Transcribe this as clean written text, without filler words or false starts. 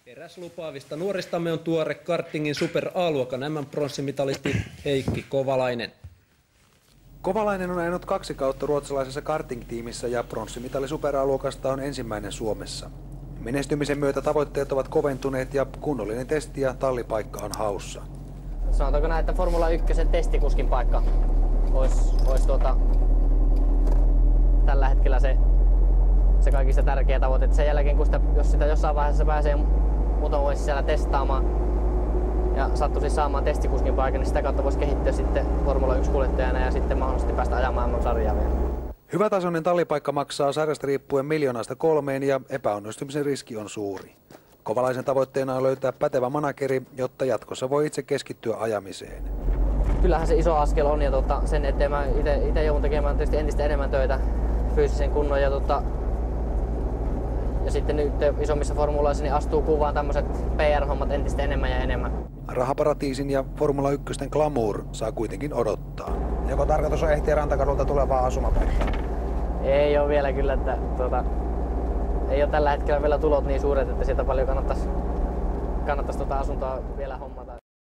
Eräs lupaavista nuoristamme on tuore kartingin Super A-luokan MM-pronssimitalisti Heikki Kovalainen. Kovalainen on ajanut 2 kautta ruotsalaisessa karting-tiimissä ja pronssimitali Super A-luokasta on ensimmäinen Suomessa. Menestymisen myötä tavoitteet ovat koventuneet ja kunnollinen testi ja tallipaikka on haussa. Sanotaanko näin, että Formula 1 testikuskin paikka olisi tällä hetkellä se kaikista tärkeä tavoite. Sen jälkeen, jos sitä jossain vaiheessa pääsee muutaman vuosi sisällä testaamaan ja sattuisi saamaan testikuskin paikan, niin sitä kautta voisi kehittyä sitten Formula 1-kuljettajana ja sitten mahdollisesti päästä ajamaan MM-sarjaa vielä. Hyvätasoinen tallipaikka maksaa sarjasta riippuen 1,000,000–3 ja epäonnistumisen riski on suuri. Kovalaisen tavoitteena on löytää pätevä manageri, jotta jatkossa voi itse keskittyä ajamiseen. Kyllähän se iso askel on ja sen eteen mä itse joudun tekemään tietysti entistä enemmän töitä fyysisen kunnon ja sitten nyt isommissa formuloissa niin astuu kuvaan tämmöiset PR-hommat entistä enemmän ja enemmän. Rahaparatiisin ja Formula 1 glamour saa kuitenkin odottaa. Joko tarkoitus on ehtiä Rantakadulta tulevaa asumapaikkaa? Ei ole vielä kyllä, että ei ole tällä hetkellä vielä tulot niin suuret, että sieltä paljon kannattaisi asuntoa vielä hommata.